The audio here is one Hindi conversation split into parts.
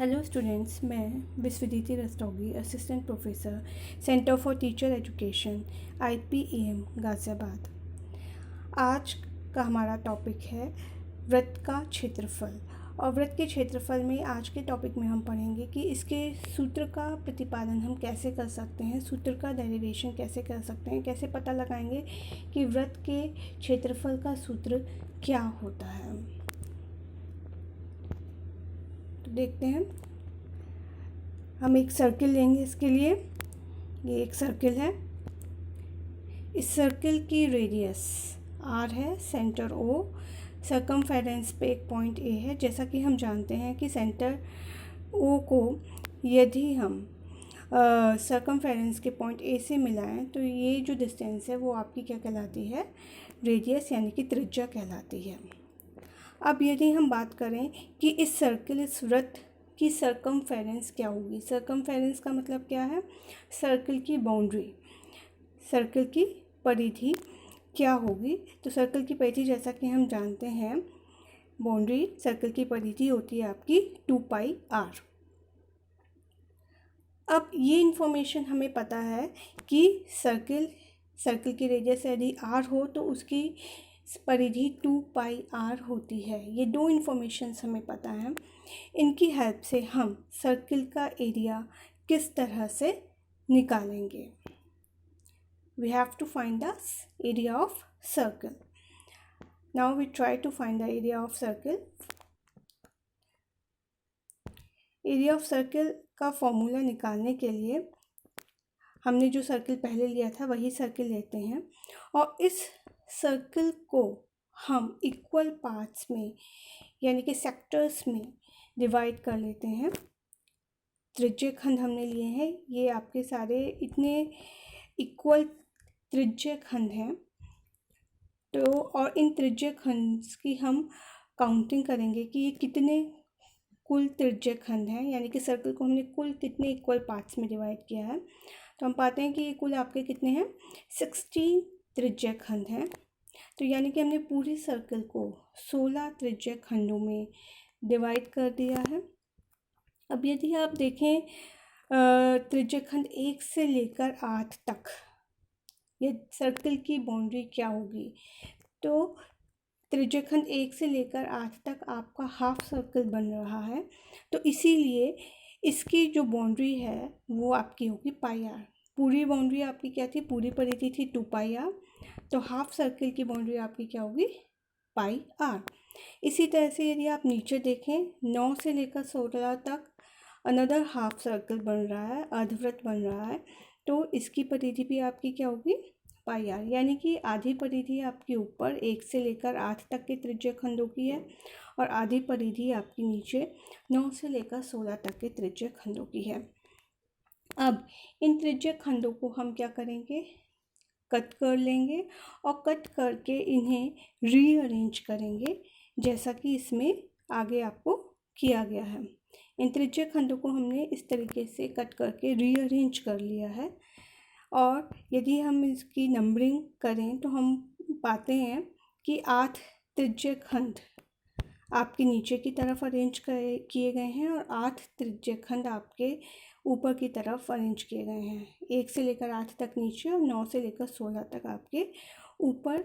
हेलो स्टूडेंट्स, मैं Vishwaditi Rastogi, assistant professor, centre for teacher education, IPEM Ghaziabad. आज का हमारा टॉपिक है वृत्त का क्षेत्रफल। और वृत्त के क्षेत्रफल में आज के टॉपिक में हम पढ़ेंगे कि इसके सूत्र का प्रतिपादन हम कैसे कर सकते हैं, सूत्र का डेरिवेशन कैसे कर सकते हैं, कैसे पता लगाएंगे कि वृत्त के क्षेत्रफल का सूत्र क्या होता है। तो देखते हैं। हम एक सर्किल लेंगे इसके लिए। ये एक सर्किल है। इस सर्किल की रेडियस r है, सेंटर O, सर्कमफेरेंस पे एक पॉइंट A है। जैसा कि हम जानते हैं कि सेंटर O को यदि हम सर्कमफेरेंस के पॉइंट A से मिलाएं तो ये जो डिस्टेंस है वो आपकी क्या कहलाती है, रेडियस यानी कि त्रिज्या कहलाती है। अब यदि हम बात करें कि इस सर्किल, इस वृत्त की सर्कमफेरेंस क्या होगी। सर्कमफेरेंस का मतलब क्या है, सर्किल की बाउंड्री, सर्किल की परिधि क्या होगी। तो सर्किल की परिधि जैसा कि हम जानते हैं, बाउंड्री सर्किल की परिधि होती है आपकी 2πr। अब ये इन्फॉर्मेशन हमें पता है कि सर्किल की रेडियस यदि r हो तो उसकी परिधि 2πr होती है। ये दो इन्फॉर्मेशंस हमें पता है। इनकी हेल्प से हम सर्किल का एरिया किस तरह से निकालेंगे। We have to find the area of circle. Now we try to find the area of circle. Area of circle का फॉर्मूला निकालने के लिए हमने जो सर्किल पहले लिया था वही सर्किल लेते हैं और इस सर्किल को हम इक्वल पार्ट्स में यानी कि सेक्टर्स में डिवाइड कर लेते हैं। त्रिज्य खंड हमने लिए हैं, ये आपके सारे इतने इक्वल त्रिज्य खंड हैं। तो और इन त्रिज्य खंड की हम काउंटिंग करेंगे कि ये कितने कुल त्रिज्य खंड हैं, यानी कि सर्किल को हमने कुल कितने इक्वल पार्ट्स में डिवाइड किया है। तो हम पाते हैं कि ये कुल आपके कितने हैं, 16 त्रिज्य खंड हैं। तो यानी कि हमने पूरी सर्किल को 16 त्रिज्य खंडों में डिवाइड कर दिया है। अब यदि आप देखें त्रिज्य खंड 1 से लेकर 8 तक ये सर्किल की बाउंड्री क्या होगी, तो त्रिज्यखंड 1 से लेकर 8 तक आपका हाफ सर्कल बन रहा है। तो इसीलिए इसकी जो बाउंड्री है वो आपकी होगी πr। पूरी बाउंड्री आपकी क्या थी, पूरी परिधि थी 2πr, तो हाफ सर्कल की बाउंड्री आपकी क्या होगी, πr। इसी तरह से यदि आप नीचे देखें 9 से लेकर 16 तक अनदर हाफ सर्कल बन रहा है, अर्धवृत्त बन रहा है, तो इसकी परिधि भी आपकी क्या होगी, πr। यानी कि आधी परिधि आपकी ऊपर 1 से लेकर 8 तक के त्रिज्य खंडों की है और आधी परिधि आपकी नीचे 9 से लेकर 16 तक के त्रिज्य खंडों की है। अब इन त्रिज्य खंडों को हम क्या करेंगे, कट कर लेंगे और कट करके इन्हें रीअरेंज करेंगे, जैसा कि इसमें आगे आपको किया गया है। इन त्रिज्य खंडों को हमने इस तरीके से कट करके रीअरेंज कर लिया है। और यदि हम इसकी नंबरिंग करें तो हम पाते हैं कि 8 त्रिज्य खंड आपके नीचे की तरफ अरेंज किए गए हैं और 8 त्रिज्य खंड आपके ऊपर की तरफ अरेंज किए गए हैं। 1 से लेकर 8 तक नीचे और 9 से लेकर 16 तक आपके ऊपर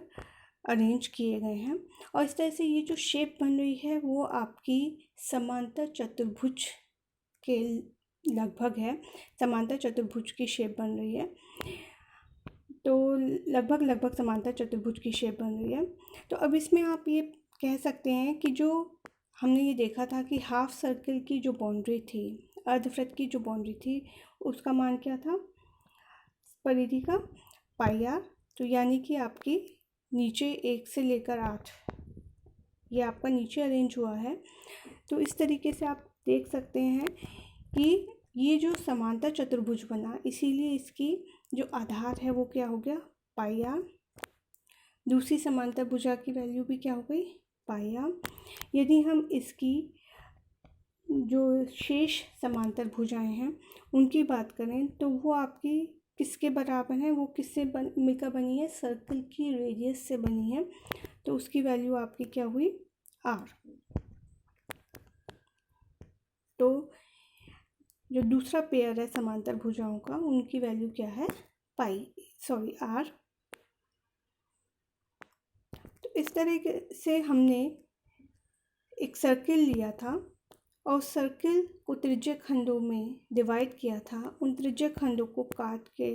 अरेंज किए गए हैं। और इस तरह से ये जो शेप बन रही है वो आपकी समांतर चतुर्भुज के लगभग है, समांतर चतुर्भुज की शेप बन रही है। तो लगभग समांतर चतुर्भुज की शेप बन रही है। तो अब इसमें आप ये कह सकते हैं कि जो हमने ये देखा था कि हाफ सर्किल की जो बाउंड्री थी, अर्धवृत्त की जो बाउंड्री थी, उसका मान क्या था, परिधि का πr। तो यानी कि आपकी नीचे 1 से लेकर 8 ये आपका नीचे अरेंज हुआ है। तो इस तरीके से आप देख सकते हैं कि ये जो समांतर चतुर्भुज बना, इसीलिए इसकी जो आधार है वो क्या हो गया, πr। दूसरी समांतर भुजा की वैल्यू भी क्या हो गई, πr। यदि हम इसकी जो शेष समांतर भुजाएं हैं उनकी बात करें तो वो आपकी किसके बराबर है, वो किससे मिलकर बनी है, सर्कल की रेडियस से बनी है। तो उसकी वैल्यू आपकी क्या हुई, r। तो जो दूसरा पेयर है समांतर भुजाओं का, उनकी वैल्यू क्या है, आर। तो इस तरीके से हमने एक सर्किल लिया था और सर्किल को त्रिज्य खंडों में डिवाइड किया था। उन त्रिज्य खंडों को काट के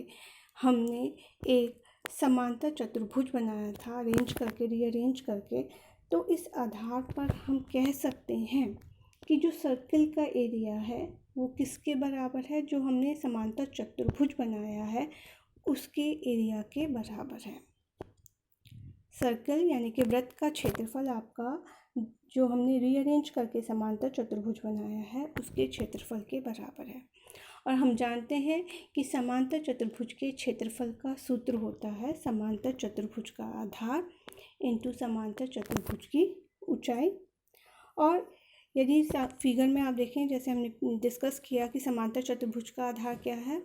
हमने एक समांतर चतुर्भुज बनाया था, अरेंज करके, रीअरेंज करके। तो इस आधार पर हम कह सकते हैं कि जो सर्किल का एरिया है वो किसके बराबर है, जो हमने समांतर चतुर्भुज बनाया है उसके एरिया के बराबर है। सर्किल यानी कि वृत्त का क्षेत्रफल आपका, जो हमने रीअरेंज करके समांतर चतुर्भुज बनाया है, उसके क्षेत्रफल के बराबर है। और हम जानते हैं कि समांतर चतुर्भुज के क्षेत्रफल का सूत्र होता है समांतर चतुर्भुज का आधार इंटू समांतर चतुर्भुज की ऊंचाई। और यदि फिगर में आप देखें, जैसे हमने डिस्कस किया कि समांतर चतुर्भुज का आधार क्या है,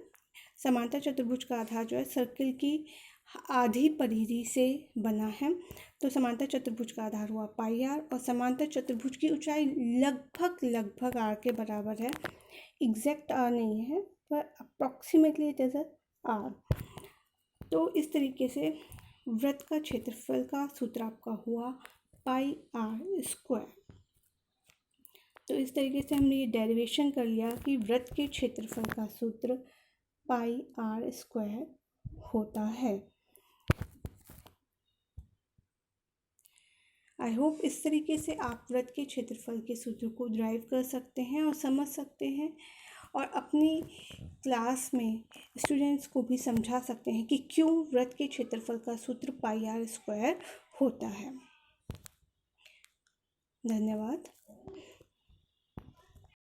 समांतर चतुर्भुज का आधार जो है सर्किल की आधी परिधि से बना है। तो समांतर चतुर्भुज का आधार हुआ पाई आर, और समांतर चतुर्भुज की ऊंचाई लगभग आर के बराबर है। एग्जैक्ट आर नहीं है, पर अप्रॉक्सीमेटली इट इज आर। तो इस तरीके से वृत्त का क्षेत्रफल का सूत्र आपका हुआ पाई आर स्क्वायर। तो इस तरीके से हमने ये डेरिवेशन कर लिया कि वृत्त के क्षेत्रफल का सूत्र पाई आर स्क्वायर होता है। आई होप इस तरीके से आप वृत्त के क्षेत्रफल के सूत्र को ड्राइव कर सकते हैं और समझ सकते हैं, और अपनी क्लास में स्टूडेंट्स को भी समझा सकते हैं कि क्यों वृत्त के क्षेत्रफल का सूत्र पाई आर स्क्वायर होता है। धन्यवाद।